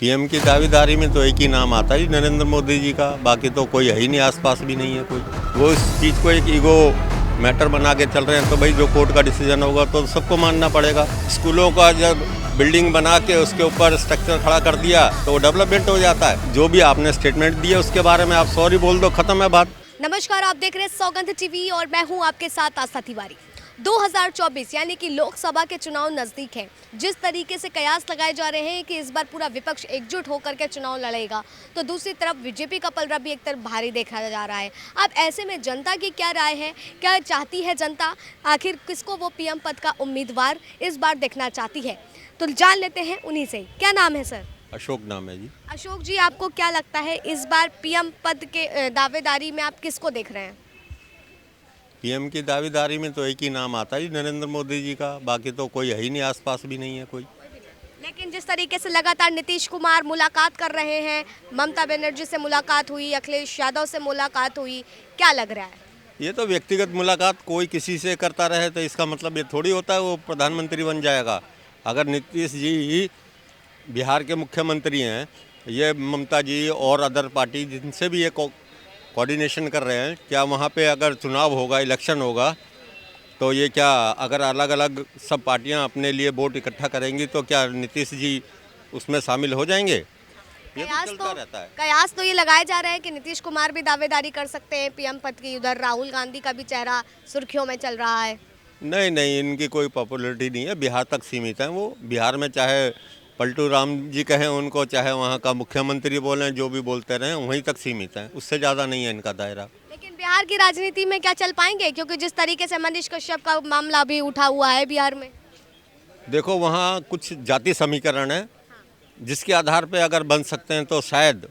PM की दावेदारी में तो एक ही नाम आता है जी, नरेंद्र मोदी जी का। बाकी तो कोई है ही नहीं, आसपास भी नहीं है कोई। वो इस चीज़ को एक ईगो मैटर बना के चल रहे हैं। तो भाई जो कोर्ट का डिसीजन होगा तो सबको मानना पड़ेगा। स्कूलों का जब बिल्डिंग बना के उसके ऊपर स्ट्रक्चर खड़ा कर दिया तो डेवलपमेंट हो जाता है। जो भी आपने स्टेटमेंट दिया उसके बारे में आप सॉरी बोल दो, खत्म है बात। नमस्कार, आप देख रहे हैं सौगंध टीवी और मैं हूं आपके साथ आस्था तिवारी। 2024 यानी कि लोकसभा के चुनाव नज़दीक हैं। जिस तरीके से कयास लगाए जा रहे हैं कि इस बार पूरा विपक्ष एकजुट होकर के चुनाव लड़ेगा, तो दूसरी तरफ बीजेपी का पलड़ा भी एक तरफ भारी देखा जा रहा है। अब ऐसे में जनता की क्या राय है, क्या चाहती है जनता, आखिर किसको वो पीएम पद का उम्मीदवार इस बार देखना चाहती है, तो जान लेते हैं उन्हीं से। क्या नाम है सर? अशोक नाम है जी। अशोक जी, आपको क्या लगता है इस बार पीएम पद के दावेदारी में आप किसको देख रहे हैं? पीएम की दावेदारी में तो एक ही नाम आता है जी, नरेंद्र मोदी जी का। बाकी तो कोई है ही नहीं, आसपास भी नहीं है कोई। लेकिन जिस तरीके से लगातार नीतीश कुमार मुलाकात कर रहे हैं, ममता बनर्जी से मुलाकात हुई, अखिलेश यादव से मुलाकात हुई, क्या लग रहा है? ये तो व्यक्तिगत मुलाकात कोई किसी से करता रहे तो इसका मतलब ये थोड़ी होता है वो प्रधानमंत्री बन जाएगा। अगर नीतीश जी ही बिहार के मुख्यमंत्री हैं, ये ममता जी और अदर पार्टी जिनसे भी ये कोऑर्डिनेशन कर रहे हैं, क्या वहाँ पे अगर चुनाव होगा, इलेक्शन होगा, तो ये क्या अगर अलग अलग सब पार्टियां अपने लिए वोट इकट्ठा करेंगी तो क्या नीतीश जी उसमें शामिल हो जाएंगे? ये तो चलता रहता है। कयास तो ये लगाया जा रहा है कि नीतीश कुमार भी दावेदारी कर सकते हैं पीएम पद की। उधर राहुल गांधी का भी चेहरा सुर्खियों में चल रहा है। नहीं नहीं, इनकी कोई पॉपुलैरिटी नहीं है, बिहार तक सीमित है वो। बिहार में चाहे पलटू राम जी कहें उनको, चाहे वहाँ का मुख्यमंत्री बोलें, जो भी बोलते रहें, वहीं तक सीमित है, उससे ज़्यादा नहीं है इनका दायरा। लेकिन बिहार की राजनीति में क्या चल पाएंगे, क्योंकि जिस तरीके से मनीष कश्यप का मामला भी उठा हुआ है बिहार में। देखो, वहाँ कुछ जाति समीकरण है जिसके आधार पे अगर बन सकते हैं तो शायद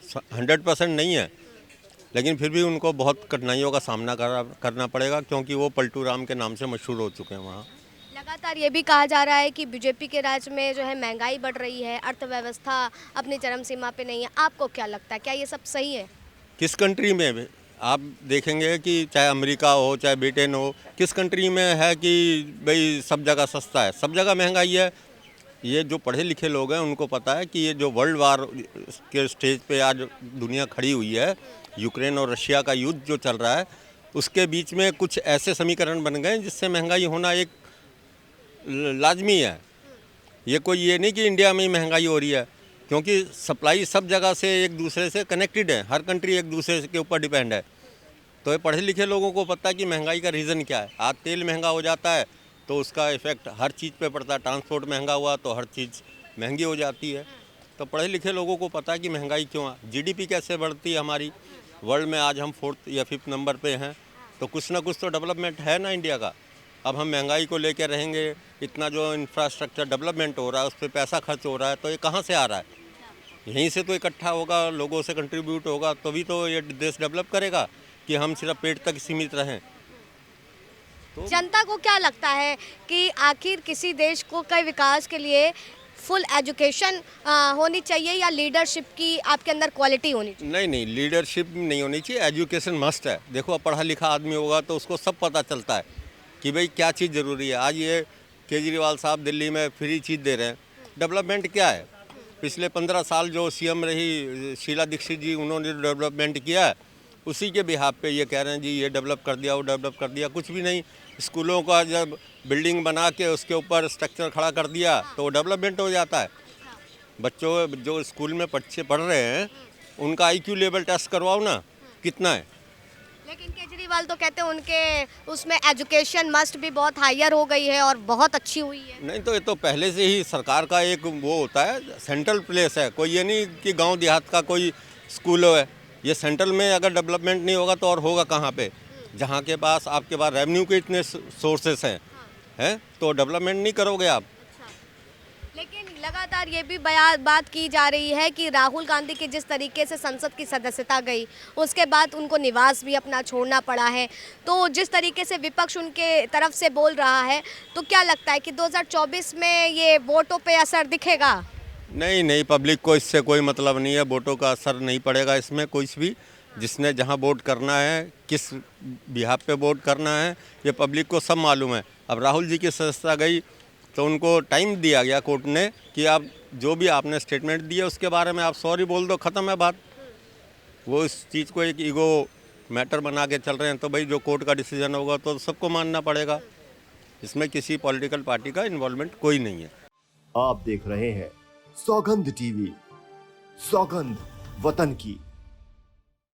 100% नहीं है, लेकिन फिर भी उनको बहुत कठिनाइयों का सामना करना पड़ेगा, क्योंकि वो पलटू राम के नाम से मशहूर हो चुके हैं वहाँ। लगातार ये भी कहा जा रहा है कि बीजेपी के राज में जो है महंगाई बढ़ रही है, अर्थव्यवस्था अपनी चरम सीमा पे नहीं है। आपको क्या लगता है, क्या ये सब सही है? किस कंट्री में भी आप देखेंगे कि चाहे अमेरिका हो चाहे ब्रिटेन हो, किस कंट्री में है कि भाई सब जगह सस्ता है? सब जगह महंगाई है। ये जो पढ़े लिखे लोग हैं उनको पता है कि ये जो वर्ल्ड वार के स्टेज पे आज दुनिया खड़ी हुई है, यूक्रेन और रशिया का युद्ध जो चल रहा है, उसके बीच में कुछ ऐसे समीकरण बन गए जिससे महंगाई होना एक लाजमी है। ये कोई ये नहीं कि इंडिया में ही महंगाई हो रही है, क्योंकि सप्लाई सब जगह से एक दूसरे से कनेक्टेड है। हर कंट्री एक दूसरे के ऊपर डिपेंड है। तो ये पढ़े लिखे लोगों को पता है कि महंगाई का रीज़न क्या है। आज तेल महंगा हो जाता है तो उसका इफ़ेक्ट हर चीज़ पे पड़ता है। ट्रांसपोर्ट महंगा हुआ तो हर चीज़ महंगी हो जाती है। तो पढ़े लिखे लोगों को पता है कि महंगाई क्यों है। जीडीपी कैसे बढ़ती है हमारी, वर्ल्ड में आज हम 4th या 5th नंबर पे हैं, तो कुछ ना कुछ तो डेवलपमेंट है ना इंडिया का। अब हम महंगाई को लेकर रहेंगे, इतना जो इंफ्रास्ट्रक्चर डेवलपमेंट हो रहा है उस पर पैसा खर्च हो रहा है, तो ये कहाँ से आ रहा है? यहीं से तो इकट्ठा होगा, लोगों से कंट्रीब्यूट होगा, तभी तो ये देश डेवलप करेगा, कि हम सिर्फ पेट तक सीमित रहें। तो जनता को क्या लगता है कि आखिर किसी देश को कई विकास के लिए फुल एजुकेशन होनी चाहिए या लीडरशिप की आपके अंदर क्वालिटी होनी चाहिए? नहीं नहीं, लीडरशिप नहीं होनी चाहिए, एजुकेशन मस्ट है। देखो, अब पढ़ा लिखा आदमी होगा तो उसको सब पता चलता है कि भाई क्या चीज़ ज़रूरी है। आज ये केजरीवाल साहब दिल्ली में फ्री चीज़ दे रहे हैं, डेवलपमेंट क्या है? पिछले 15 साल जो सीएम रही शीला दीक्षित जी, उन्होंने डेवलपमेंट किया है, उसी के बिहाफ पे ये कह रहे हैं जी ये डेवलप कर दिया, वो डेवलप कर दिया। कुछ भी नहीं। स्कूलों का जब बिल्डिंग बना के उसके ऊपर स्ट्रक्चर खड़ा कर दिया तो डेवलपमेंट हो जाता है। बच्चों जो स्कूल में बच्चे पढ़ रहे हैं उनका आईक्यू लेवल टेस्ट करवाओ ना, कितना है। लेकिन केजरीवाल तो कहते हैं उनके उसमें एजुकेशन मस्ट भी बहुत हायर हो गई है और बहुत अच्छी हुई है। नहीं तो ये तो पहले से ही सरकार का एक वो होता है, सेंट्रल प्लेस है। कोई ये नहीं कि गांव देहात का कोई स्कूल है। ये सेंट्रल में अगर डेवलपमेंट नहीं होगा तो और होगा कहाँ पे? जहाँ के पास आपके पास रेवेन्यू के इतने सोर्सेस हैं तो डेवलपमेंट नहीं करोगे आप। लेकिन लगातार ये भी बात की जा रही है कि राहुल गांधी की जिस तरीके से संसद की सदस्यता गई, उसके बाद उनको निवास भी अपना छोड़ना पड़ा है। तो जिस तरीके से विपक्ष उनके तरफ से बोल रहा है, तो क्या लगता है कि 2024 में ये वोटों पे असर दिखेगा? नहीं नहीं, पब्लिक को इससे कोई मतलब नहीं है, वोटों का असर नहीं पड़ेगा इसमें। कुछ भी जिसने जहाँ वोट करना है, किस बिहाफ पे वोट करना है, ये पब्लिक को सब मालूम है। अब राहुल जी की सदस्यता गई तो उनको टाइम दिया गया कोर्ट ने कि आप जो भी आपने स्टेटमेंट दिया उसके बारे में आप सॉरी बोल दो, ख़त्म है बात। वो इस चीज़ को एक ईगो मैटर बना के चल रहे हैं, तो भाई जो कोर्ट का डिसीजन होगा तो सबको मानना पड़ेगा। इसमें किसी पॉलिटिकल पार्टी का इन्वॉल्वमेंट कोई नहीं है। आप देख रहे हैं सौगंध टीवी, सौगंध वतन की।